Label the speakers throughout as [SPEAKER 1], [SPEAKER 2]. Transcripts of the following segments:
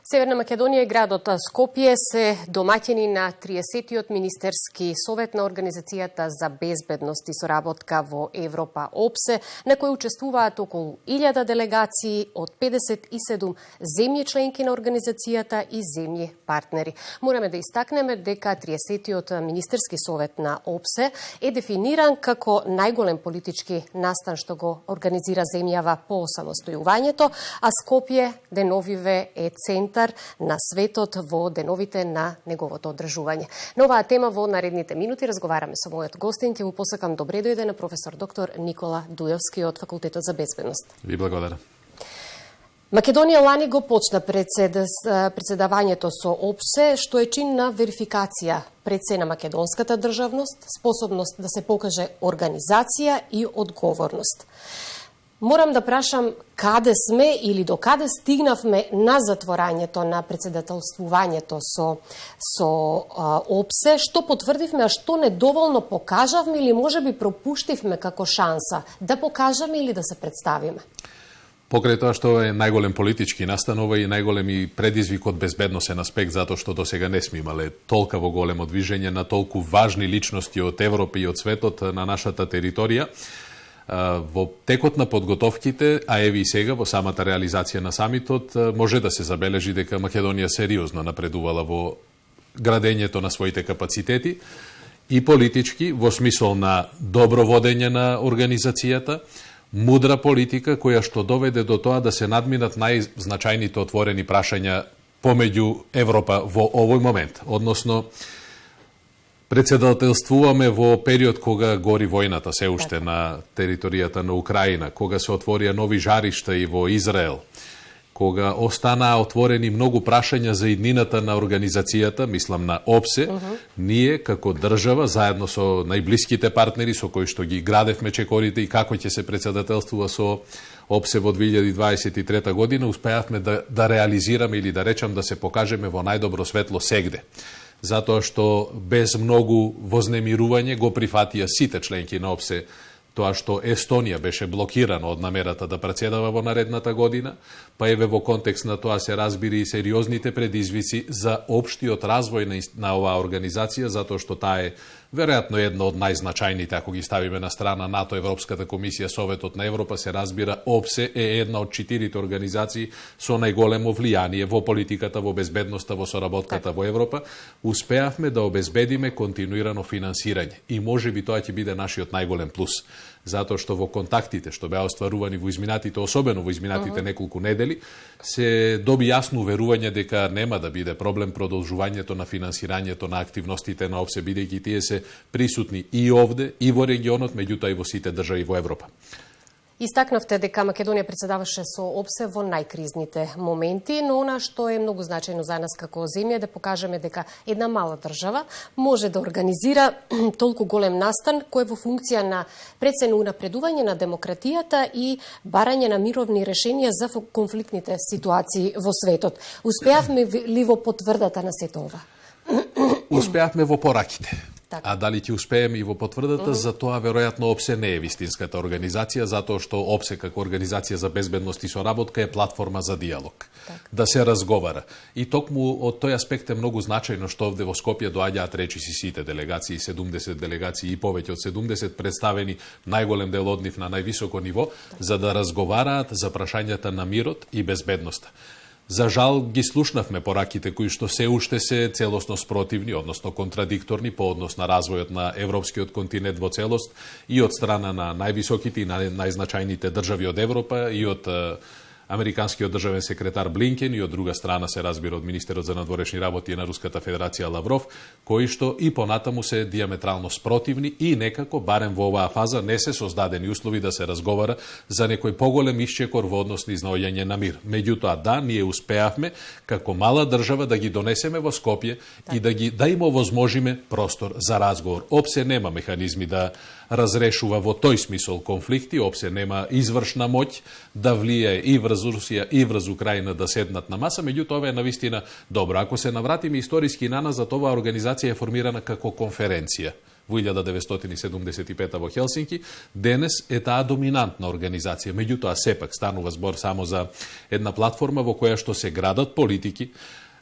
[SPEAKER 1] Северна Македонија и градот Скопје се домаќини на 30-тиот Министерски совет на Организацијата за безбедност и соработка во Европа ОПСЕ, на кој учествуваат околу 1000 делегации од 57 земји членки на Организацијата и земји партнери. Мораме да истакнеме дека 30-тиот Министерски совет на ОПСЕ е дефиниран како најголем политички настан што го организира земјава по самостојувањето, а Скопје деновиве е центар на светот во деновите на неговото одржување. На оваа тема во наредните минути разговараме со мојот гостин. Ќе му посакам добре дојде на професор доктор Никола Дујовски од Факултетот за безбедност.
[SPEAKER 2] Ви благодарам.
[SPEAKER 1] Македонија лани го почна председавањето со ОПСЕ, што е чин на верификација пред се на македонската државност, способност да се покаже организација и одговорност. Морам да прашам каде сме или до каде стигнавме на затворањето на председателствувањето со ОПСЕ, што потврдивме, а што недоволно покажавме или можеби пропуштивме како шанса да покажеме или да се представиме?
[SPEAKER 2] Покрај тоа што е најголем политички настан, ова е најголем и предизвик од безбедносен аспект, затоа што досега не сме имале толкаво големо движење на толку важни личности од Европа и од светот на нашата територија. Во текот на подготовките, а еви и сега во самата реализација на самитот, може да се забележи дека Македонија сериозно напредувала во градењето на своите капацитети и политички, во смисол на добро водење на организацијата, мудра политика која што доведе до тоа да се надминат најзначајните отворени прашања помеѓу Европа во овој момент, односно председателствуваме во период кога гори војната се уште на територијата на Украина, кога се отворија нови жаришта и во Израел, кога останаа отворени многу прашања за иднината на организацијата, мислам на ОПСЕ, ние како држава, заедно со најблиските партнери со кои што ги градевме чекорите и како ќе се председателствува со ОПСЕ во 2023 година, успеавме да реализираме или да речам да се покажеме во најдобро светло сегде. Затоа што без многу вознемирување го прифатија сите членки на ОПСЕ тоа што Естонија беше блокирана од намерата да претседава во наредната година, па еве во контекст на тоа се разбири и сериозните предизвици за општиот развој на оваа организација, затоа што таа е веројатно една од најзначајните, ако ги ставиме на страна НАТО, Европската комисија, Советот на Европа, се разбира, ОПСЕ е една од 4 организации со најголемо влијание во политиката, во безбедноста, во соработката во Европа. Успеавме да обезбедиме континуирано финансирање и можеби тоа ќе биде нашиот најголем плюс, затоа што во контактите што беа остварувани во изминатите, особено во изминатите неколку недели, се доби јасно уверување дека нема да биде проблем продолжувањето на финансирањето на активностите на ОПСЕ, бидејќи тие се присутни и овде, и во регионот, меѓутоа и во сите држави во Европа.
[SPEAKER 1] Истакнавте дека Македонија председаваше со ОПСЕ во најкризните моменти, но она што е многу значајно за нас како земја да покажеме дека една мала држава може да организира толку голем настан кој е во функција на прецено унапредување на демократијата и барање на мировни решенија за конфликтните ситуации во светот. Успеавме ли во потврдата на сето ова?
[SPEAKER 2] Успеавме во пораките. А дали ќе успееме и во потврдата, за тоа веројатно ОПСЕ не е вистинската организација, затоа што ОПСЕ како организација за безбедност и соработка е платформа за диалог. Да се разговара. И токму од тој аспект е многу значајно што овде во Скопје доаѓаат речиси сите делегации, 70 делегации и повеќе од 70 представени, најголем дел од нив на највисоко ниво, за да разговараат за прашањата на мирот и безбедноста. За жал ги слушнавме пораките кои што се уште се целосно спротивни, односно контрадикторни по однос на развојот на европскиот континент во целост и од страна на највисоките и најзначајните држави од Европа и од американскиот државен секретар Блинкен и од друга страна се разбира од министерот за надворешни работи на Руската Федерација Лавров, кои што и понатаму се диаметрално спротивни и некако, барем во оваа фаза, не се создадени услови да се разговара за некој поголем исчекор во однос на изнаоѓање на мир. Меѓутоа, да, ние успеавме како мала држава да ги донесеме во Скопје и да им овозможиме простор за разговор. ОПСЕ нема механизми да разрешува во тој смисол конфликти, ОПСЕ нема извршна моќ да влијае и врз Русија и врз Украина да седнат на маса, меѓутоа ова е навистина добро. Ако се навратиме историски наназад, оваа организација е формирана како конференција во 1975 во Хелсинки, денес е таа доминантна организација. Меѓутоа, сепак станува збор само за една платформа во која што се градат политики.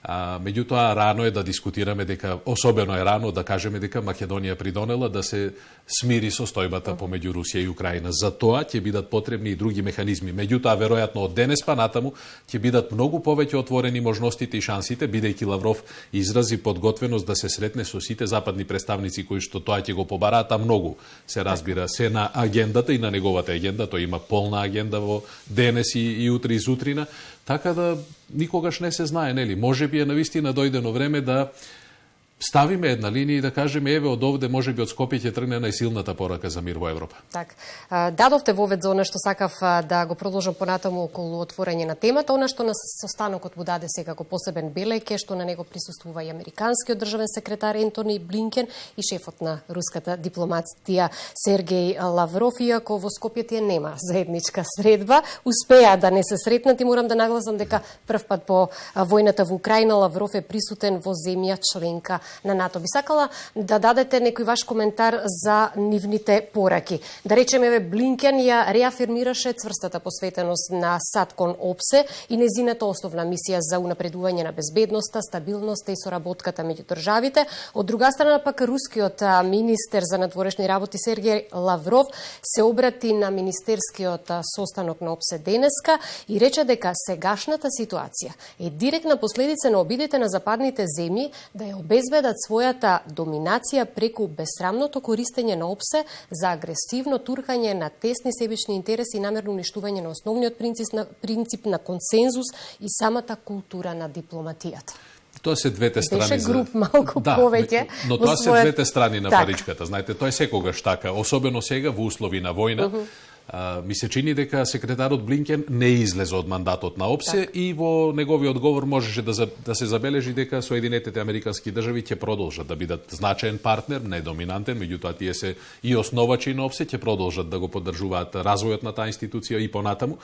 [SPEAKER 2] Меѓутоа, рано е да дискутираме дека, особено е рано да кажеме дека Македонија придонела да се смири состојбата помеѓу Русија и Украина. За тоа ќе бидат потребни и други механизми. Меѓутоа, веројатно од денес па натаму ќе бидат многу повеќе отворени можностите и шансите, бидејќи Лавров изрази подготвеност да се сретне со сите западни представници кои што тоа ќе го побараат, а многу се разбира се на агендата и на неговата агенда. Тој има полна агенда во денес и утре и сутрина. Така да никогаш не се знае, нели? Можеби е навистина дојдено време да ставиме една линија и да кажеме еве од овде можеби од Скопје ќе тргне најсилната порака за мир во Европа.
[SPEAKER 1] Так. Дадовте вовед за она што сакав да го продолжам понатаму околу отворање на темата, она што на состанокот му даде секако посебен белег е што на него присуствува и американскиот државен секретар Ентони Блинкен и шефот на руската дипломатија Сергеј Лавров, иако во Скопје тие нема заедничка средба, успеа да не се сретнат и морам да нагласам дека прв пат по војната во Украина Лавров е присутен во земја членка на НАТО. Би сакала да дадете некој ваш коментар за нивните пораки. Да речеме, Блинкен ја реафирмираше цврстата посветеност на САДКОН ОПСЕ и незината основна мисија за унапредување на безбедноста, стабилноста и соработката меѓу државите. Од друга страна пак рускиот министер за надворешни работи Сергеј Лавров се обрати на министерскиот состанок на ОПСЕ денеска и рече дека сегашната ситуација е директна последица на обидите на западните земји да ја обезбедат својата доминација преку бесрамното користење на ОПСЕ за агресивно туркање на тесни себични интереси и намерно уништување на основниот принцип на консензус и самата култура на дипломатијата.
[SPEAKER 2] Тоа се двете страни.
[SPEAKER 1] Беше груп малку повеќе.
[SPEAKER 2] Но тоа се двете страни на паричката. Знаете, тоа е секогаш така, особено сега во услови на војна. Ми се чини дека секретарот Блинкен не излезе од мандатот на ОПСЕ и во неговиот говор можеше да се забележи дека Соединетите американски држави ќе продолжат да бидат значаен партнер, не доминантен, меѓутоа тие се и основачи на ОПСЕ, ќе продолжат да го поддржуваат развојот на таа институција и понатаму,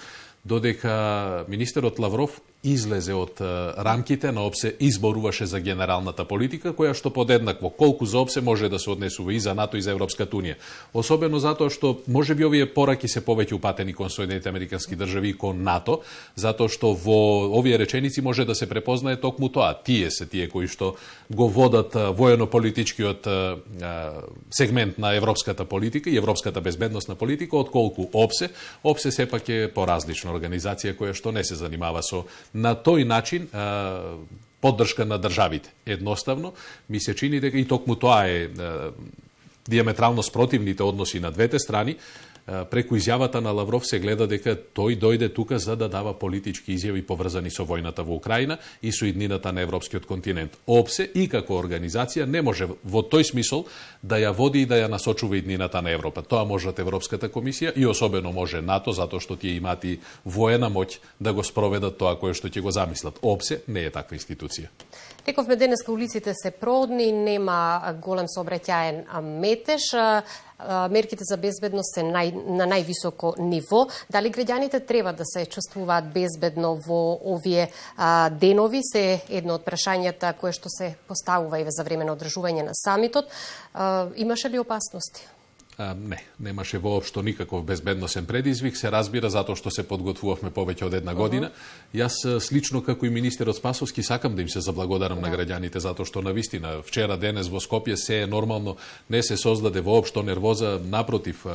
[SPEAKER 2] додека министерот Лавров излезе од рамките на ОПСЕ и зборуваше за генералната политика, која што подеднакво колку за ОПСЕ може да се однесува и за НАТО и за Европската унија. Особено затоа што можеби овие пораки се повеќе упатени кон Соединетите американски држави и кон НАТО, затоа што во овие реченици може да се препознае токму тоа. Тие се тие кои што го водат воено-политичкиот сегмент на европската политика и европската безбедносна политика, отколку ОПСЕ. ОПСЕ сепак е поразлична организација која што не се занимава со на тој начин поддршка на државите. Едноставно, ми се чини дека и токму тоа е диаметрално спротивните односи на двете страни. Преку изјавата на Лавров се гледа дека тој дојде тука за да дава политички изјави поврзани со војната во Украина и со иднината на европскиот континент. ОПСЕ и како организација не може во тој смисол да ја води и да ја насочува иднината на Европа. Тоа можат Европската комисија и особено може НАТО, затоа што тие имаат и воена моќ да го спроведат тоа кое што ќе го замислат. ОПСЕ не е таква институција.
[SPEAKER 1] Рековме денеска улиците се продни, нема голем сообраќаен метеж. Мерките за безбедност се на највисоко ниво. Дали граѓаните треба да се чувствуваат безбедно во овие денови се едно од прашањата кое што се поставува и за време на одржување на самитот. Имаше ли опасности?
[SPEAKER 2] Не, немаше воопшто никаков безбедносен предизвик, се разбира затоа што се подготвувавме повеќе од една година. Јас слично како и министерот Спасовски сакам да им се заблагодарам на граѓаните затоа што навистина вчера денес во Скопје се е нормално, не се создаде воопшто нервоза, напротив,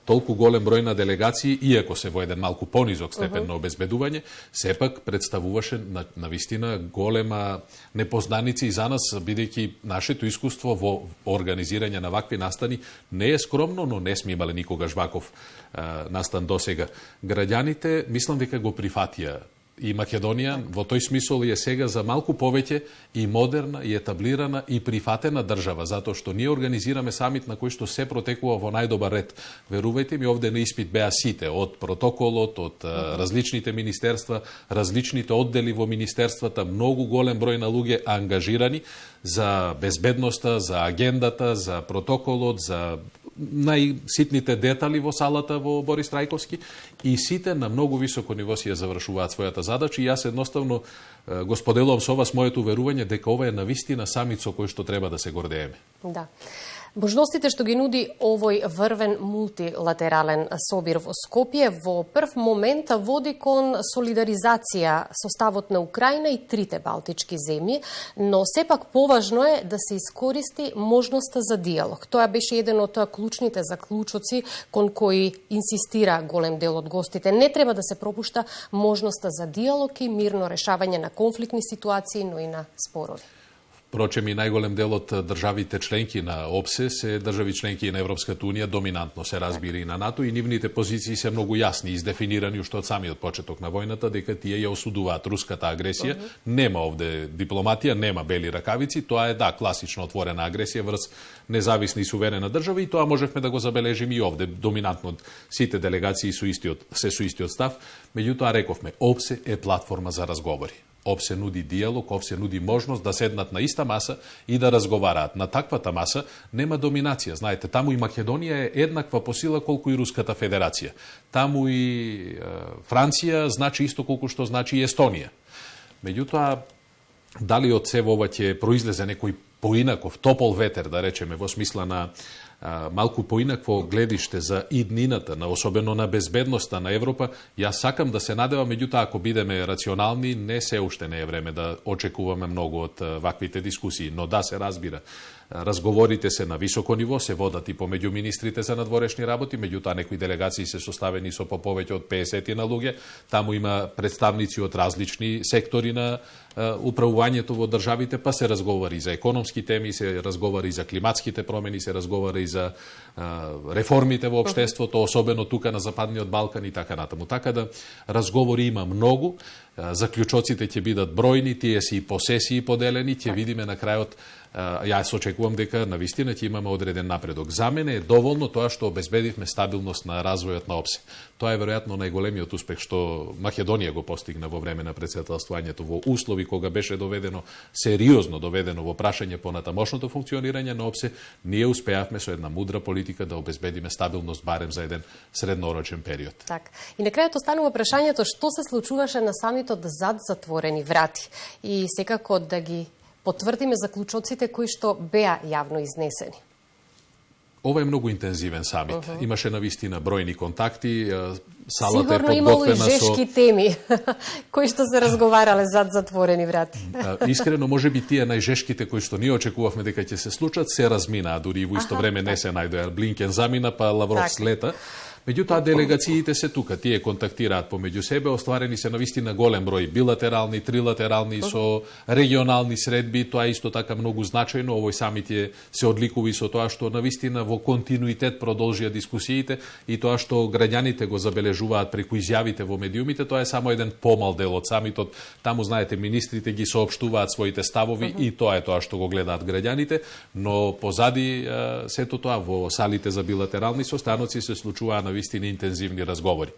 [SPEAKER 2] толку голем број на делегации, иако се во еден малку понизок степен на обезбедување, сепак представуваше навистина голема непознаница и за нас, бидејќи нашето искуство во организирање на вакви настани не е скромно, но не сме имале никогаш ваков настан досега. Граѓаните, мислам дека го прифатија и Македонија во тој смисол е сега за малку повеќе и модерна, и етаблирана, и прифатена држава, затоа што ние организираме самит на кој што се протекува во најдобар ред. Верувајте ми, овде на испит беа сите, од протоколот, од различните министерства, различните оддели во министерствата, многу голем број на луѓе ангажирани за безбедноста, за агендата, за протоколот, за најситните детали во салата во Борис Трајковски и сите на многу високо ниво си ја завршуваат својата задача и јас едноставно го споделувам со вас моето верување дека ова е навистина самит со кој што треба да се гордееме.
[SPEAKER 1] Да. Можностите што ги нуди овој врвен мултилатерален собир во Скопје во прв момент води кон солидаризација со ставот на Украина и трите балтички земји, но сепак поважно е да се искористи можноста за диалог. Тоа беше еден од клучните заклучоци кон кои инсистира голем дел од гостите. Не треба да се пропушта можноста за диалог и мирно решавање на конфликтни ситуации, но и на спорови.
[SPEAKER 2] Впрочем, и најголем дел од државите членки на ОПСЕ се држави членки на Европската Унија, доминантно се разбира и на НАТО, и нивните позиции се многу јасни, издефинирани уште од самиот почеток на војната, дека тие ја осудуваат руската агресија. Нема овде дипломатија, нема бели ракавици, тоа е класично отворена агресија врз независни и суверена држава, и тоа можевме да го забележиме и овде. Доминантно сите делегации со истиот став, меѓутоа рековме, ОПСЕ е платформа за разговори. ОПСЕ нуди диалог, ОПСЕ нуди можност да седнат на иста маса и да разговараат. На таквата маса нема доминација. Знаете, таму и Македонија е еднаква по сила колку и Руската Федерација. Таму и Франција значи исто колку што значи и Естонија. Меѓутоа, дали од сево ова ќе произлезе некој поинаков, топол ветер, да речеме, во смисла на малку поинакво гледиште за иднината, особено на безбедноста на Европа, јас сакам да се надевам, меѓутоа ако бидеме рационални, се уште не е време да очекуваме многу од ваквите дискусии, но да се разбира. Разговорите се на високо ниво, се водат и помеѓу министрите за надворешни работи, меѓутоа некои делегации се составени со по повеќе од 50 на луѓе. Таму има представници од различни сектори на управувањето во државите, па се разговари за економски теми, се разговари за климатските промени, се разговари и за реформите во општеството, особено тука на Западниот Балкан и така натаму. Така да разговори има многу, заклучоците ќе бидат бројни, тие се и по сесии поделени, ќе видиме на крајот. Јас очекувам дека навистина ќе имаме одреден напредок. За мене е доволно тоа што обезбедивме стабилност на развојот на ОПСЕ. Тоа е веројатно најголемиот успех што Македонија го постигна во време на претседателствувањето, во услови кога беше сериозно доведено во прашање понатамошното функционирање на ОПСЕ. Ние успеавме со една мудра политика да обезбедиме стабилност барем за еден среднорочен период.
[SPEAKER 1] Так. И на крајот останува прашањето што се случуваше на самитот зад затворени врати и секако да ги потврдиме заклучоците кои што беа јавно изнесени.
[SPEAKER 2] Ова е многу интензивен самит. Имаше навистина бројни контакти, салата
[SPEAKER 1] сигурно
[SPEAKER 2] е подготвена
[SPEAKER 1] имало и жешки теми кои што се разговарале зад затворени врати.
[SPEAKER 2] Искрено, можеби тие најжешките кои што ние очекувавме дека ќе се случат, се разминаа, дури и во исто време не се најдоа. Блинкен замина, па Лавров слета. Меѓутоа, делегациите се тука, тие контактираат помеѓу себе, остварени се навистина голем број билатерални, трилатерални со регионални средби, тоа е исто така многу значајно. Овој самит се одликува и со тоа што навистина во континуитет продолжија дискусиите и тоа што граѓаните го забележуваат преку изјавите во медиумите, тоа е само еден помал дел од самитот. Таму, знаете, министрите ги соопштуваат своите ставови и тоа е тоа што го гледаат граѓаните, но позади сето тоа во салите за билатерални состаноци се случуваат вистина интензивни разговори.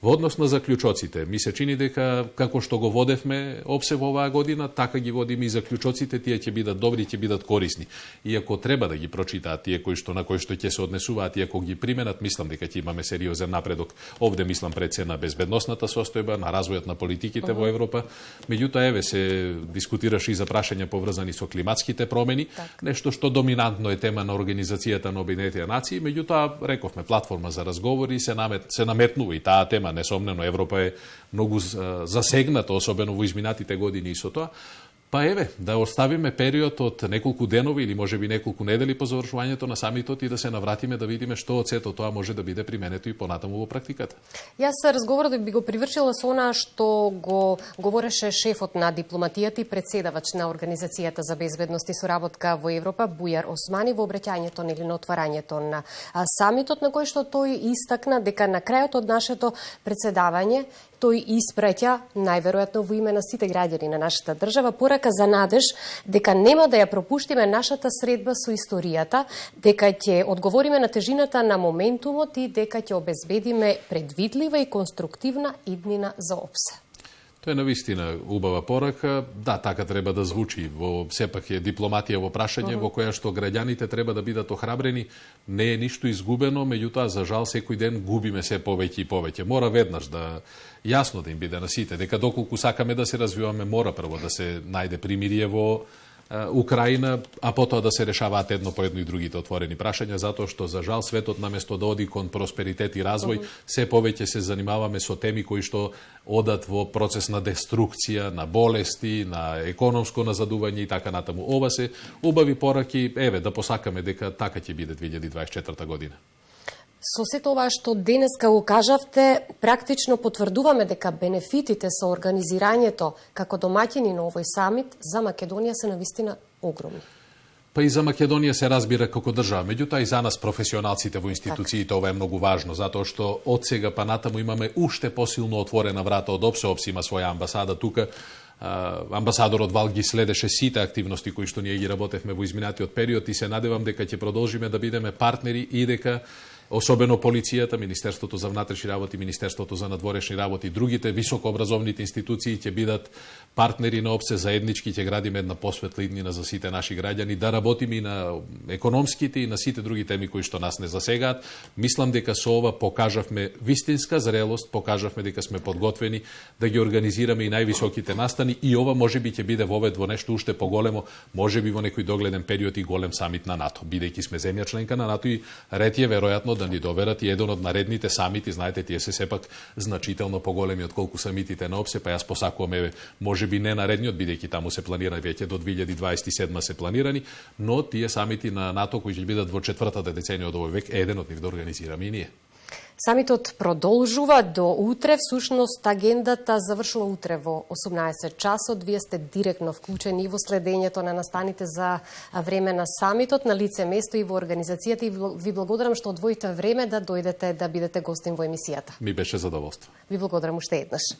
[SPEAKER 2] Во однос на заклучоците, ми се чини дека како што го водевме ОПСЕ во оваа година, така ги водиме и заклучоците, тие ќе бидат добри, ќе бидат корисни. И ако треба да ги прочитаат тие на кои што ќе се однесуваат и ако ги применат, мислам дека ќе имаме сериозен напредок. Овде мислам пред се на безбедносната состојба, на развојот на политиките во Европа. Меѓутоа, еве се дискутираше и за прашања поврзани со климатските промени, нешто што доминантно е тема на Организацијата на Обединетите нации, меѓутоа рековме платформа за разговори, се наметнува и таа тема. Несомнено, Европа е многу засегната, особено во изминатите години и со тоа. Па еве, да оставиме период од неколку денови или можеби неколку недели по завршувањето на самитот и да се навратиме да видиме што од сето тоа може да биде применето и понатаму во практиката.
[SPEAKER 1] Јас разговорот би го привршила со она што го говореше шефот на дипломатијата и председавач на Организацијата за безбедност и соработка во Европа, Бујар Османи, во обраќањето на отварањето на самитот, на кој што тој истакна дека на крајот од нашето председавање тој испраќа, најверојатно во име на сите граѓани на нашата држава, порака за надеж дека нема да ја пропуштиме нашата средба со историјата, дека ќе одговориме на тежината на моментумот и дека ќе обезбедиме предвидлива и конструктивна иднина за ОПСЕ.
[SPEAKER 2] Тоа е навистина убава порака. Да, така треба да звучи. Сепак е дипломатија во прашање во која што граѓаните треба да бидат охрабрени. Не е ништо изгубено, меѓутоа за жал секој ден губиме се повеќе и повеќе. Мора веднаш да јасно да им биде на сите дека доколку сакаме да се развиваме, мора прво да се најде примирие во Украина, а потоа да се решаваат едно по едно и другите отворени прашања, затоа што за жал светот наместо да оди кон просперитет и развој, се повеќе се занимаваме со теми кои што одат во процес на деструкција, на болести, на економско назадување и така натаму. Ова се убави пораки, еве да посакаме дека така ќе биде 2024 година.
[SPEAKER 1] Со сето ова што денеска го кажавте, практично потврдуваме дека бенефитите со организирањето како домаќини на овој самит за Македонија се навистина огромни.
[SPEAKER 2] Па и за Македонија се разбира како држава, меѓутоа и за нас професионалците во институциите ова е многу важно, затоа што од сега па натаму имаме уште посилно отворена врата од ОПСЕ има своја амбасада тука. Амбасадорот Вал ги следеше сите активности кои што ние ги работевме во изминатиот период и се надевам дека ќе продолжиме да бидеме партнери и дека особено полицијата, Министерството за внатрешни работи, Министерството за надворешни работи и другите високообразовните институции ќе бидат партнери на ОПСЕ, заеднички ќе градиме една посветла иднина за сите наши граѓани, да работиме и на економските и на сите други теми кои што нас не засегаат. Мислам дека со ова покажавме вистинска зрелост, покажавме дека сме подготвени да ги организираме и највисоките настани и ова можеби ќе биде вовед во нешто уште поголемо, можеби во некој догледен период и голем самит на НАТО. Бидејќи сме земја членка на НАТО и ред е веројатно да ни доверат и еден од наредните самити, знаете, тие се сепак значително поголеми од колку самитите на ОПСЕ, па јас посакувам, еве, можеби не наредниот, бидејќи таму се планира веќе до 2027 се планирани, но тие самити на НАТО кои ќе бидат во четвртата деценија од овој век, еден од нив да организираме и ние.
[SPEAKER 1] Самитот продолжува до утре, всушност агендата завршува утре во 18 часот. Вие сте директно вклучени и во следењето на настаните за време на самитот, на лице место и во организацијата и ви благодарам што одвоите време да дојдете да бидете гостин во емисијата.
[SPEAKER 2] Ми беше задоволство.
[SPEAKER 1] Ви благодарам уште еднаш.